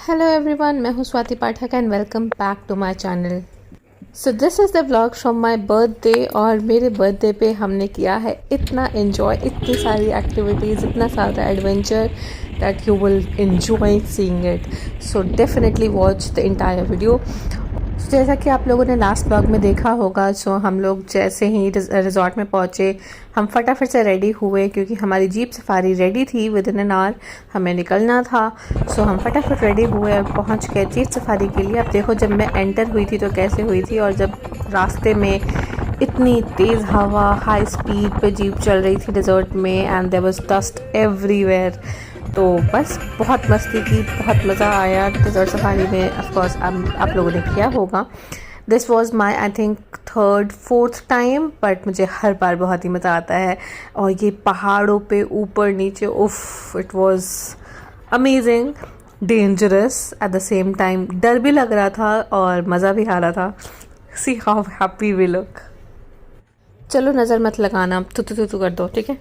Hello everyone, मैं हूँ Swati Pathak and welcome back to my channel. So this is the vlog from my birthday. और मेरे birthday पे हमने किया है इतना एंजॉय, इतनी सारी एक्टिविटीज़, इतना सारा adventure that you will enjoy seeing it. So definitely watch the entire video. जैसा कि आप लोगों ने लास्ट ब्लॉग में देखा होगा, सो हम लोग जैसे ही रिजॉर्ट में पहुँचे हम फटाफट से रेडी हुए क्योंकि हमारी जीप सफारी रेडी थी। विद इन एन आवर हमें निकलना था। सो हम फटाफट रेडी हुए और पहुँच गए जीप सफारी के लिए। अब देखो, जब मैं एंटर हुई थी तो कैसे हुई थी, और जब रास्ते में इतनी तेज़ हवा, हाई स्पीड पे जीप चल रही थी डिज़र्ट में, and there was dust everywhere. तो बस बहुत मस्ती की, बहुत मज़ा आया डिज़र्ट सफारी में। ऑफकोर्स आप लोगों ने किया होगा। This was my I think third fourth time, but मुझे हर बार बहुत ही मज़ा आता है। और ये पहाड़ों पे ऊपर नीचे, उफ, it was amazing, dangerous at the same time. डर भी लग रहा था और मज़ा भी आ रहा था। See how happy we look. चलो नज़र मत लगाना, तू कर दो, ठीक है।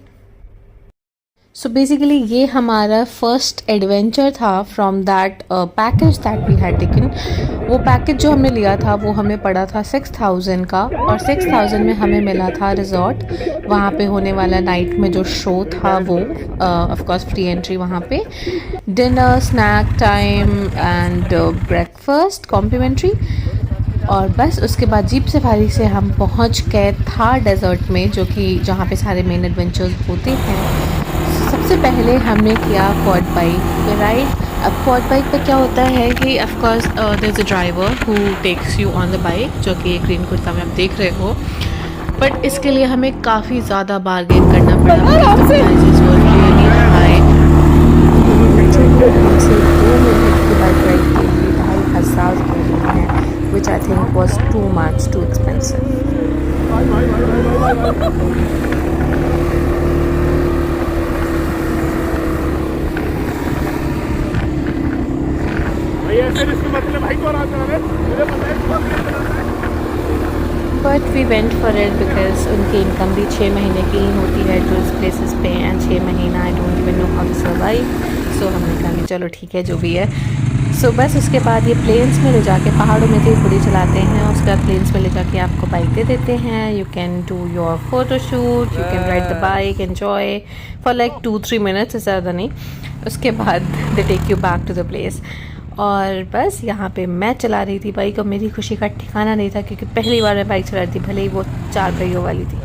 सो बेसिकली ये हमारा फर्स्ट एडवेंचर था from that package that we had taken. वो पैकेज जो हमने लिया था वो हमें पड़ा था 6000 का, और 6000 में हमें मिला था रिजॉर्ट। वहाँ पे होने वाला नाइट में जो शो था वो ऑफ कोर्स फ्री एंट्री, वहाँ पे dinner, snack time and breakfast complimentary. और बस उसके बाद जीप सफारी से हम पहुँच गए था डेजर्ट में, जो कि जहाँ पे सारे मेन एडवेंचर्स होते हैं। सबसे पहले हमने किया क्वाड बाइक पे राइड। अब क्वाड बाइक पे क्या होता है कि of course there is a driver who takes you on the bike, जो कि ग्रीन कुर्ता में आप देख रहे हो। बट इसके लिए हमें काफ़ी ज़्यादा बार्गेन करना पड़ा, because the prices were really high. हमसे 2 मिनट की बाइक राइड के लिए 2500 के लिए हैं, which I think was too much, too expensive. But we went for it because उनकी इनकम भी 6 महीने की ही होती है टूरिस्ट प्लेसेस पे, एंड 6 महीना I don't even know how to survive. So हमने कहा कि चलो ठीक है, जो भी है। सो बस उसके बाद ये प्लेन्स में ले जाके, पहाड़ों में तो थोड़ी चलाते हैं, उसके बाद प्लेन्स में ले जाके आपको बाइक दे देते हैं। You can do your photoshoot, you can ride the bike, enjoy for like 2-3 minutes, ज़्यादा नहीं। उसके बाद they take you back to the place. और बस यहाँ पे मैं चला रही थी बाइक, और मेरी खुशी का ठिकाना नहीं था क्योंकि पहली बार मैं बाइक चला रही थी, भले ही वो 4 पहियों वाली थी।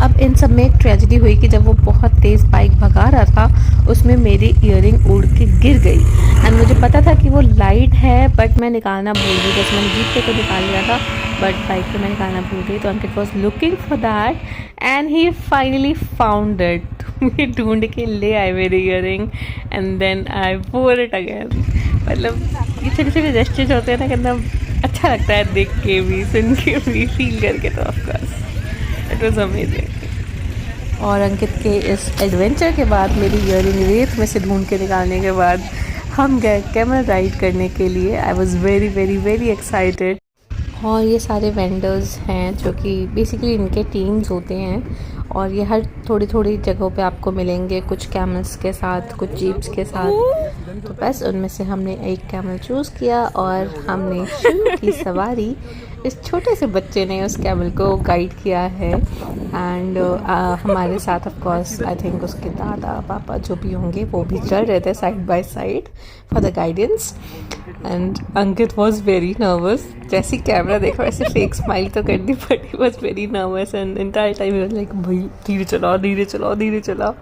अब इन सब में एक ट्रेजेडी हुई कि जब वो बहुत तेज़ बाइक भगा रहा था, उसमें मेरी ईयरिंग उड़ के गिर गई। एंड मुझे पता था कि वो लाइट है, बट मैं निकालना भूल गई। जैसे मैंने जीप पे तो निकाल लिया था, बट बाइक पे मैं निकालना भूल गई। तो Ankit was looking for that and he finally found it. मुझे ढूंढ के ले आए मेरी ईयरिंग, एंड देन आई वोर इट अगेन। मतलब ये छोटे छोटे जेस्चर्स होते हैं ना, कितना अच्छा लगता है देख के भी, सुन के भी, फील करके। तो ऑफकोर्स इट वॉज अमेजिंग। और अंकित के इस एडवेंचर के बाद, मेरी ईयरिंग रेत में से ढूंढ के निकालने के बाद, हम गए कैमल राइड करने के लिए। I was very very very excited. और ये सारे वेंडर्स हैं जो कि बेसिकली इनके टीम्स होते हैं, और ये हर थोड़ी थोड़ी जगहों पे आपको मिलेंगे, कुछ कैमल्स के साथ, कुछ जीप्स के साथ। तो बस उनमें से हमने एक कैमल चूज़ किया और हमने शुरू की सवारी। इस छोटे से बच्चे ने उस कैमल को गाइड किया है, एंड हमारे साथ ऑफ कोर्स आई थिंक उसके दादा पापा जो भी होंगे वो भी चल रहे थे side by side for the guidance. And Ankit was very nervous. जैसी कैमरा देखा वैसे फेक स्माइल तो करनी पड़ी, was very nervous and entire time was like, भाई धीरे चलाओ, धीरे चलाओ, धीरे चलाओ।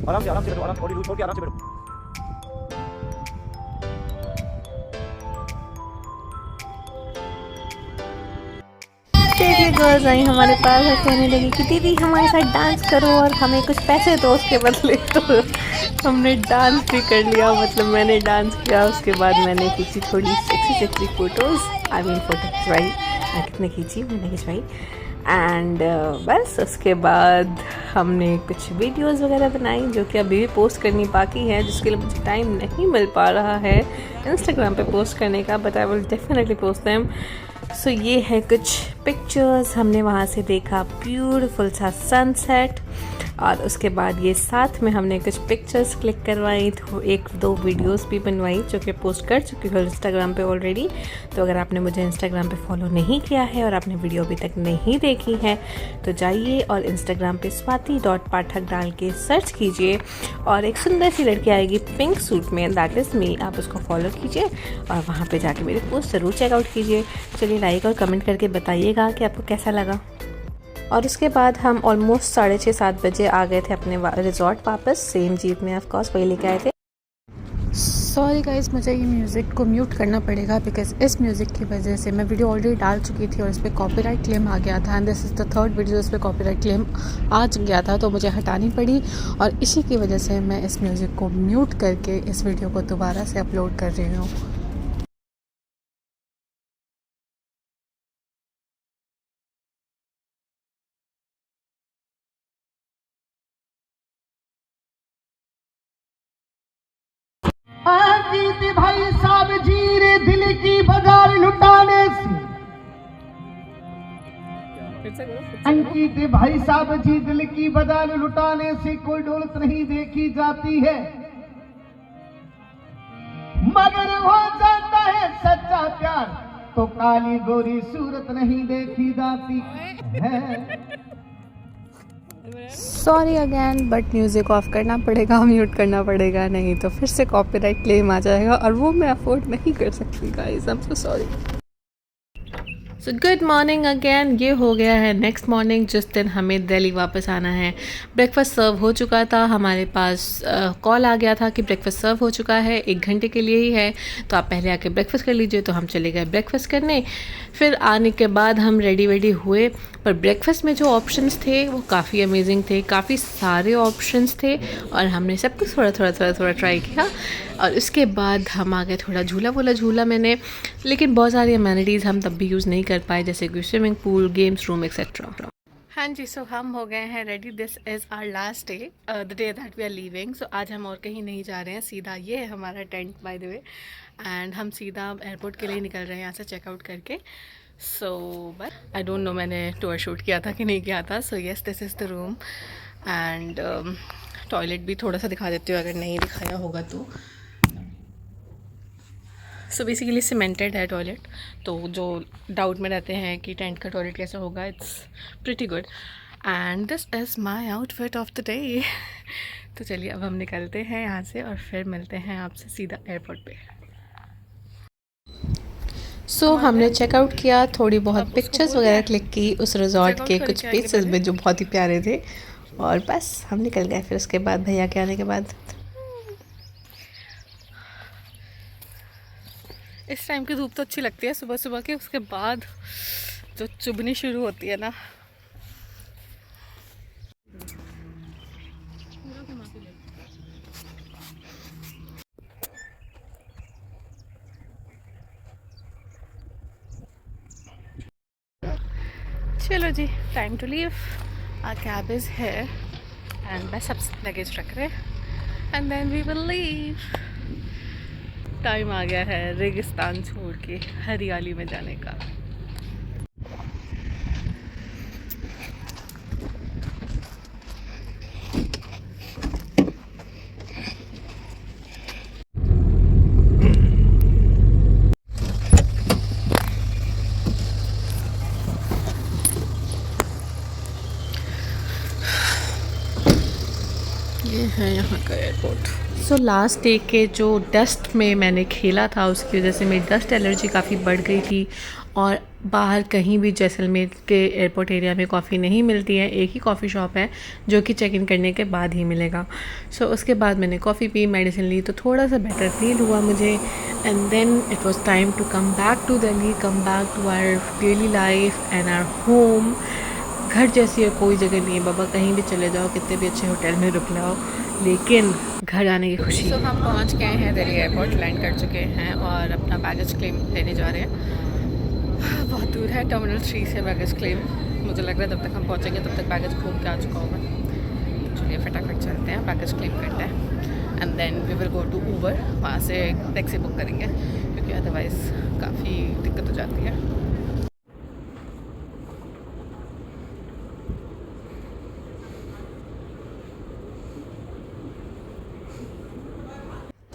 आराम से बैठो, आराम से, बॉडी लूज छोड़ के आराम से बैठो। Stay गर्ल्स आई हमारे पास और कहने लगी कि दीदी हमारे साथ डांस करो और हमें कुछ पैसे दो उसके बदले। तो हमने डांस भी कर लिया, मतलब मैंने डांस किया। उसके बाद मैंने खींची थोड़ी sexy photos, I mean photo खिंचवाई, कितने खींची मैंने खिंचवाई। एंड बस उसके बाद हमने कुछ वीडियोस वगैरह बनाई जो कि अभी भी पोस्ट करनी बाकी है, जिसके लिए मुझे टाइम नहीं मिल पा रहा है इंस्टाग्राम पे पोस्ट करने का, but I will definitely post them. So ये है कुछ पिक्चर्स, हमने वहाँ से देखा ब्यूटीफुल सा सनसेट, और उसके बाद ये साथ में हमने कुछ पिक्चर्स क्लिक करवाई, तो एक दो वीडियोस भी बनवाई जो कि पोस्ट कर चुकी हूँ इंस्टाग्राम पे ऑलरेडी। तो अगर आपने मुझे इंस्टाग्राम पे फॉलो नहीं किया है और आपने वीडियो अभी तक नहीं देखी है तो जाइए और इंस्टाग्राम पे स्वाति.पाठक डाल के सर्च कीजिए, और एक सुंदर सी लड़की आएगी पिंक सूट में, दैट इज़ मी, आप उसको फॉलो कीजिए और वहाँ पर जाके मेरे पोस्ट ज़रूर चेकआउट कीजिए। चलिए लाइक और कमेंट करके बताइएगा कि आपको कैसा लगा। और उसके बाद हम ऑलमोस्ट 6:30-7 बजे आ गए थे अपने रिजॉर्ट वापस, सेम जीप में ऑफ कोर्स वही लेके आए थे। सॉरी गाइस, मुझे ये म्यूज़िक को म्यूट करना पड़ेगा बिकॉज इस म्यूज़िक की वजह से मैं वीडियो ऑलरेडी डाल चुकी थी और इस पर कॉपीराइट क्लेम आ गया था, and this is the third video इस पर कॉपीराइट क्लेम आ गया था, तो मुझे हटानी पड़ी, और इसी की वजह से मैं इस म्यूज़िक को म्यूट करके इस वीडियो को दोबारा से अपलोड कर रही हूँ। अंकित भाई साहब जी रे दिल की बाजार लुटाने से, अंकित भाई साहब जी दिल की बाजार लुटाने से कोई दौलत नहीं देखी जाती है, मगर हो जाता है सच्चा प्यार तो काली गोरी सूरत नहीं देखी जाती है। Sorry again, but music of करना पड़ेगा, म्यूट करना पड़ेगा, नहीं तो फिर से कॉपीराइट क्लेम आ जाएगा और वो मैं अफोर्ड नहीं कर सकती guys, I am so sorry. So good morning again, ये हो गया है नेक्स्ट मॉर्निंग जिस दिन हमें दिल्ली वापस आना है। ब्रेकफास्ट सर्व हो चुका था, हमारे पास कॉल आ गया था कि ब्रेकफास्ट सर्व हो चुका है, 1 घंटे के लिए ही है, तो आप पहले आके ब्रेकफास्ट कर लीजिए। तो हम चले गए ब्रेकफास्ट करने, फिर आने के बाद हम रेडी वेडी हुए, पर ब्रेकफास्ट में जो ऑप्शंस थे वो काफ़ी अमेजिंग थे, काफ़ी सारे ऑप्शंस थे और हमने सब कुछ थोड़ा ट्राई किया। और उसके बाद हम आ गए, थोड़ा झूला मैंने, लेकिन बहुत सारी अमेनिटीज़ हम तब भी यूज़ नहीं कर पाए, जैसे कि swimming pool, games room etcetera. हाँ जी, सो हम हो गए हैं ready, this is our last day, the day that we are leaving. So आज हम और कहीं नहीं जा रहे हैं, सीधा ये है हमारा tent by the way, and हम सीधा एयरपोर्ट के लिए निकल रहे हैं यहाँ से चेकआउट करके। So but I don't know मैंने टूर शूट किया था कि नहीं किया था। So yes, this is the room, and toilet भी थोड़ा सा दिखा देती हूँ अगर नहीं दिखाया होगा तो। सो बेसिकली सीमेंटेड है टॉयलेट, तो जो डाउट में रहते हैं कि टेंट का टॉयलेट कैसा होगा, it's pretty good, and this is my outfit of the day. तो चलिए अब हम निकलते हैं यहाँ से और फिर मिलते हैं आपसे सीधा एयरपोर्ट पे। सो हमने चेकआउट किया, थोड़ी बहुत पिक्चर्स वगैरह क्लिक की उस रिजॉर्ट के कुछ प्लेसेस में जो बहुत ही प्यारे थे, और बस हम निकल गए फिर उसके बाद भैया के आने के बाद। इस टाइम की धूप तो अच्छी लगती है सुबह सुबह की, उसके बाद जो चुभनी शुरू होती है ना। चलो जी, time to leave, our cab is here and बस सब लगेज रख रहे and then we will leave. Time आ गया है रेगिस्तान छोड़ के हरियाली में जाने का। ये है यहाँ का एयरपोर्ट। सो लास्ट डे के जो डस्ट में मैंने खेला था उसकी वजह से मेरी डस्ट एलर्जी काफ़ी बढ़ गई थी, और बाहर कहीं भी जैसलमेर के एयरपोर्ट एरिया में कॉफ़ी नहीं मिलती है, एक ही कॉफ़ी शॉप है जो कि चेक इन करने के बाद ही मिलेगा। सो उसके बाद मैंने कॉफ़ी पी, मेडिसिन ली, तो थोड़ा सा बेटर फील हुआ मुझे। And then it was time to come back to Delhi, come back to our daily life and our home. घर जैसी है कोई जगह नहीं है बाबा, कहीं भी चले जाओ, कितने भी अच्छे होटल में रुक लाओ, लेकिन घर आने की खुशी। तो हम पहुंच गए हैं दिल्ली एयरपोर्ट, लैंड कर चुके हैं और अपना बैगेज क्लेम लेने जा रहे हैं। बहुत दूर है टर्मिनल 3 से बैगेज क्लेम। मुझे लग रहा है जब तक हम पहुंचेंगे तब तक बैगेज घूम के आ चुका होगा। चलिए फटाफट चलते हैं, बैगेज क्लेम करते हैं and then we will go to Uber, वहाँ से टैक्सी बुक करेंगे क्योंकि अदरवाइज़ काफ़ी दिक्कत हो जाती है।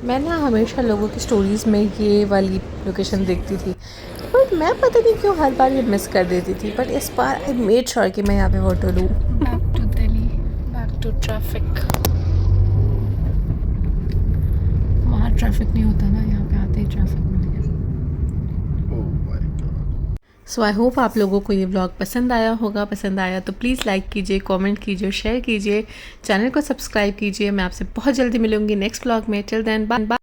मैं ना हमेशा लोगों की स्टोरीज़ में ये वाली लोकेशन देखती थी, बट मैं पता नहीं क्यों हर बार ये मिस कर देती थी, बट इस बार आई मेड श्योर कि मैं यहाँ पे फोटो लूँ। Back to Delhi, back to traffic. वहाँ ट्रैफिक नहीं होता ना, यहाँ पे आते ही ट्रैफिक मिल गया। सो आई होप आप लोगों को ये व्लॉग पसंद आया होगा। पसंद आया तो प्लीज़ लाइक कीजिए, कमेंट कीजिए, शेयर कीजिए, चैनल को सब्सक्राइब कीजिए। मैं आपसे बहुत जल्दी मिलूंगी नेक्स्ट व्लॉग में। Till then bye bye.